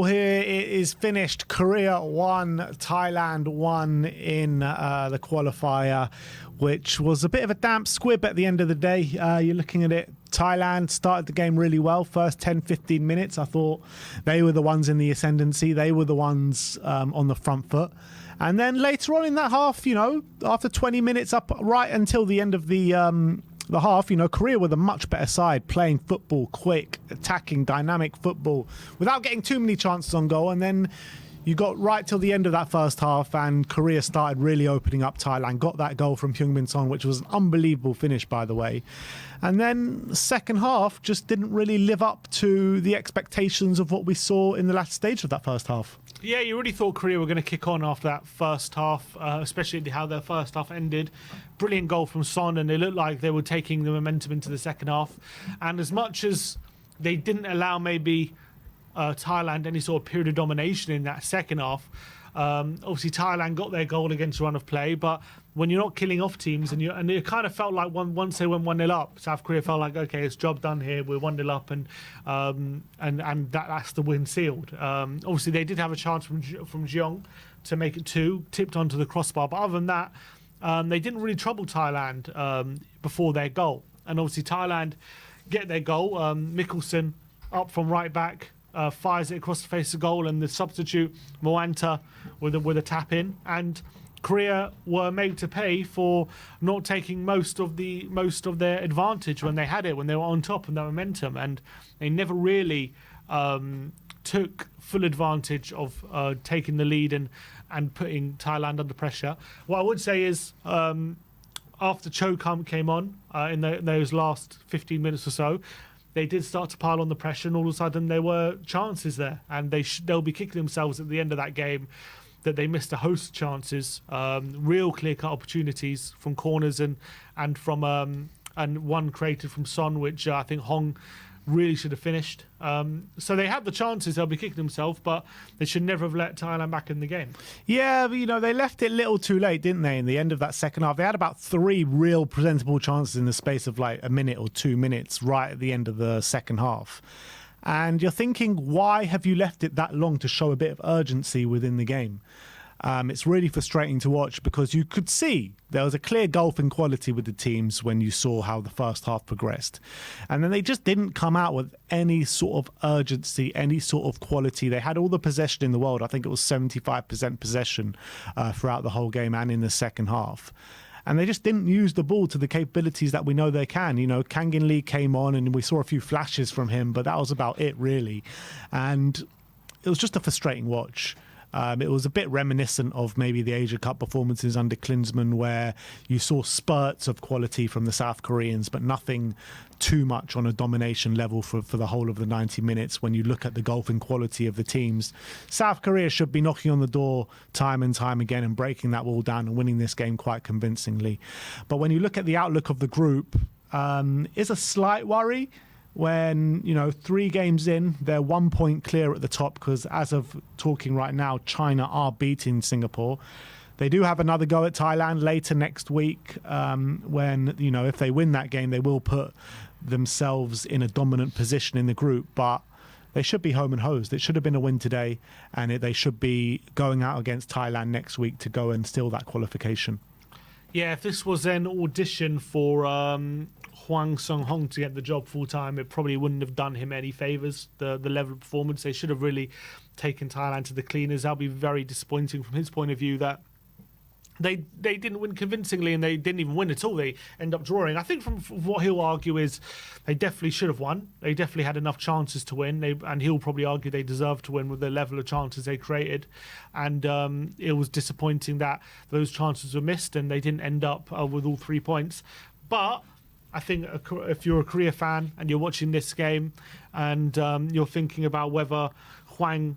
score here. It is finished. Korea 1, Thailand 1 in the qualifier, which was a bit of a damp squib at the end of the day. You're looking at it. Thailand started the game really well. First 10, 15 minutes, I thought they were the ones in the ascendancy. They were the ones on the front foot. And then later on in that half, after 20 minutes up right until the end of the half, Korea were the much better side, playing football, quick, attacking, dynamic football, without getting too many chances on goal. And then you got right till the end of that first half, and Korea started really opening up Thailand, got that goal from Heung-min Son, which was an unbelievable finish, by the way. And then the second half just didn't really live up to the expectations of what we saw in the last stage of that first half. Yeah, you really thought Korea were going to kick on after that first half, especially how their first half ended. Brilliant goal from Son, and they looked like they were taking the momentum into the second half. And as much as they didn't allow maybe Thailand any sort of period of domination in that second half, obviously Thailand got their goal against run of play, but when you're not killing off teams, and it kind of felt like once they went 1-0 up, South Korea felt like, okay, it's job done here, we're 1-0 up, and that's the win sealed. Obviously they did have a chance from Jeong to make it 2, tipped onto the crossbar, but other than that, they didn't really trouble Thailand before their goal. And obviously Thailand get their goal, Mikkelsen up from right back, fires it across the face of goal, and the substitute Moanta with a tap in, and Korea were made to pay for not taking most of their advantage when they had it, when they were on top of that momentum, and they never really took full advantage of taking the lead and putting Thailand under pressure. What I would say is, after Cho Kum came on in those last 15 minutes or so, they did start to pile on the pressure, and all of a sudden there were chances there, and they'll be kicking themselves at the end of that game that they missed a host of chances, real clear-cut opportunities from corners and from and one created from Son, which I think Hong really should have finished. So they had the chances, they'll be kicking themselves, but they should never have let Thailand back in the game. Yeah, but, they left it a little too late, didn't they, in the end of that second half? They had about 3 real presentable chances in the space of like a minute or 2 minutes right at the end of the second half. And you're thinking, why have you left it that long to show a bit of urgency within the game? It's really frustrating to watch, because you could see there was a clear gulf in quality with the teams when you saw how the first half progressed. And then they just didn't come out with any sort of urgency, any sort of quality. They had all the possession in the world. I think it was 75% possession throughout the whole game and in the second half. And they just didn't use the ball to the capabilities that we know they can. Kangin Lee came on and we saw a few flashes from him, but that was about it, really. And it was just a frustrating watch. It was a bit reminiscent of maybe the Asia Cup performances under Klinsmann, where you saw spurts of quality from the South Koreans, but nothing too much on a domination level for the whole of the 90 minutes. When you look at the gulf in quality of the teams, South Korea should be knocking on the door time and time again and breaking that wall down and winning this game quite convincingly. But when you look at the outlook of the group, is a slight worry. When 3 games in, they're 1 point clear at the top, because as of talking right now, China are beating Singapore. They do have another go at Thailand later next week, when if they win that game, they will put themselves in a dominant position in the group. But they should be home and hosed. It should have been a win today, and they should be going out against Thailand next week to go and steal that qualification. Yeah, if this was an audition for Hwang Sung-hong to get the job full-time, it probably wouldn't have done him any favours, the level of performance. They should have really taken Thailand to the cleaners. That'll be very disappointing from his point of view, that they didn't win convincingly, and they didn't even win at all. They end up drawing. I think from what he'll argue is they definitely should have won. They definitely had enough chances to win, and he'll probably argue they deserved to win with the level of chances they created. And it was disappointing that those chances were missed and they didn't end up with all 3 points. But I think if you're a Korea fan and you're watching this game and you're thinking about whether Hwang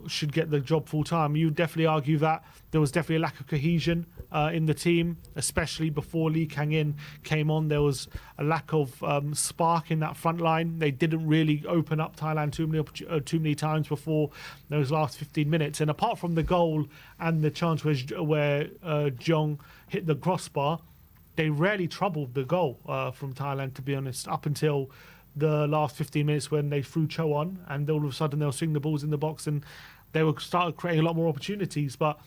should get the job full time, you definitely argue that there was definitely a lack of cohesion in the team, especially before Lee Kang-in came on. There was a lack of spark in that front line. They didn't really open up Thailand too many times before those last 15 minutes. And apart from the goal and the chance where Jeong hit the crossbar, they rarely troubled the goal from Thailand, to be honest, up until the last 15 minutes when they threw Cho on, and all of a sudden they'll swing the balls in the box and they will start creating a lot more opportunities. But,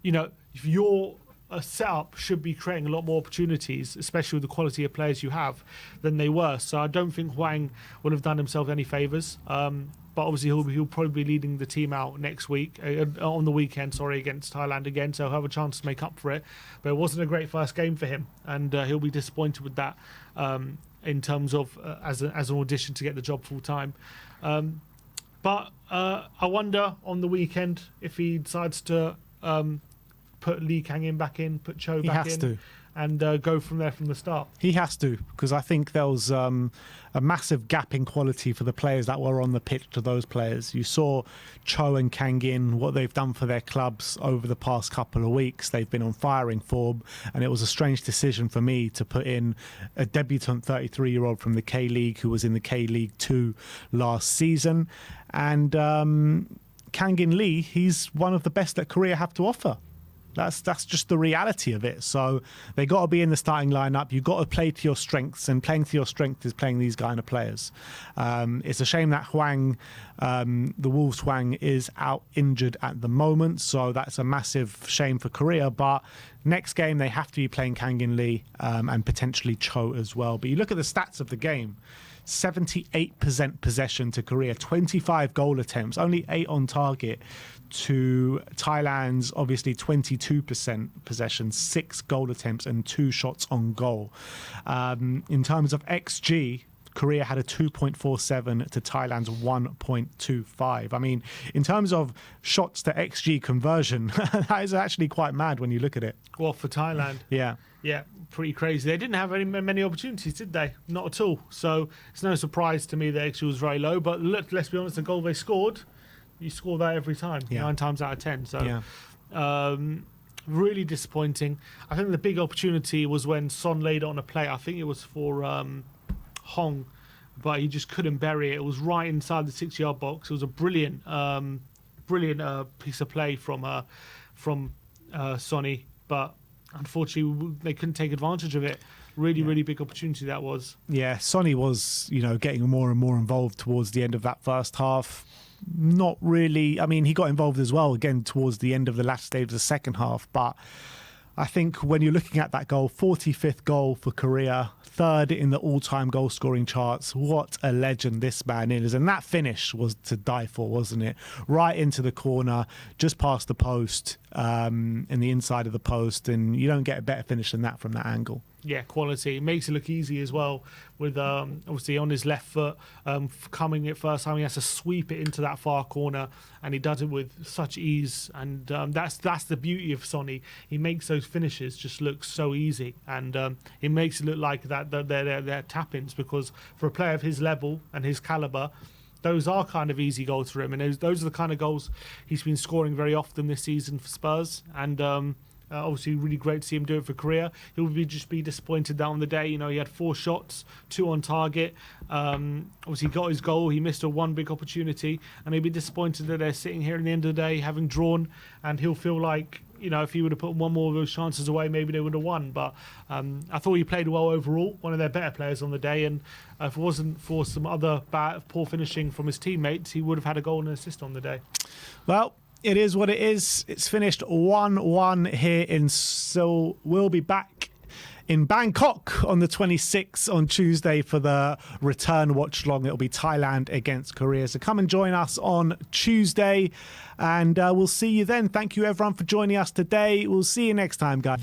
you know, if your setup should be creating a lot more opportunities, especially with the quality of players you have, than they were. So I don't think Hwang will have done himself any favours. But obviously he'll probably be leading the team out next week, on the weekend, against Thailand again. So he'll have a chance to make up for it. But it wasn't a great first game for him, and he'll be disappointed with that in terms of as an audition to get the job full time. But I wonder on the weekend if he decides to put Lee Kang-in back in, put Cho back in. He has to. And go from there from the start. He has to, because I think there was a massive gap in quality for the players that were on the pitch to those players. You saw Cho and Kang-in, what they've done for their clubs over the past couple of weeks. They've been on firing form, and it was a strange decision for me to put in a debutant 33-year-old from the K-League who was in the K-League 2 last season. And Kang-in Lee, he's one of the best that Korea have to offer. That's just the reality of it. So they got to be in the starting lineup. You've got to play to your strengths, and playing to your strength is playing these kind of players. It's a shame that Hwang, the Wolves Hwang, is out injured at the moment. So that's a massive shame for Korea. But next game, they have to be playing Kang-in Lee and potentially Cho as well. But you look at the stats of the game. 78% possession to Korea, 25 goal attempts, only 8 on target, to Thailand's obviously 22% possession, 6 goal attempts and 2 shots on goal. In terms of XG, Korea had a 2.47 to Thailand's 1.25. I mean, in terms of shots to XG conversion, that is actually quite mad when you look at it. Well, for Thailand. Yeah. Yeah, pretty crazy. They didn't have many opportunities, did they? Not at all. So it's no surprise to me that XG was very low. But let's be honest, the goal they scored, you score that every time, 9 times out of 10. So really disappointing. I think the big opportunity was when Son laid on a play. I think it was for Hong, but he just couldn't bury it. It was right inside the 6-yard box. It was a brilliant piece of play from Sonny, but unfortunately they couldn't take advantage of it. Really big opportunity that was. Yeah, Sonny was, getting more and more involved towards the end of that first half. Not really. I mean, he got involved as well again towards the end of the last stage of the second half, but I think when you're looking at that goal, 45th goal for Korea, 3rd in the all-time goal-scoring charts, what a legend this man is. And that finish was to die for, wasn't it? Right into the corner, just past the post, in the inside of the post, and you don't get a better finish than that from that angle. Yeah, quality. It makes it look easy as well with obviously on his left foot, coming it first time. He has to sweep it into that far corner, and he does it with such ease. And that's the beauty of Sonny. He makes those finishes just look so easy, and it makes it look like that they're tap-ins, because for a player of his level and his caliber, those are kind of easy goals for him. And those are the kind of goals he's been scoring very often this season for Spurs. And obviously really great to see him do it for Korea. He'll just be disappointed that on the day, he had 4 shots, 2 on target. Obviously he got his goal. He missed one big opportunity, and he'll be disappointed that they're sitting here at the end of the day having drawn, and he'll feel like, if he would have put one more of those chances away, maybe they would have won. But I thought he played well overall, one of their better players on the day. And if it wasn't for some other poor finishing from his teammates, he would have had a goal and an assist on the day. Well, it is what it is. It's finished 1-1 here in Seoul. We'll be back in Bangkok on the 26th on Tuesday for the return watch long. It'll be Thailand against Korea. So come and join us on Tuesday, and we'll see you then. Thank you everyone for joining us today. We'll see you next time, guys.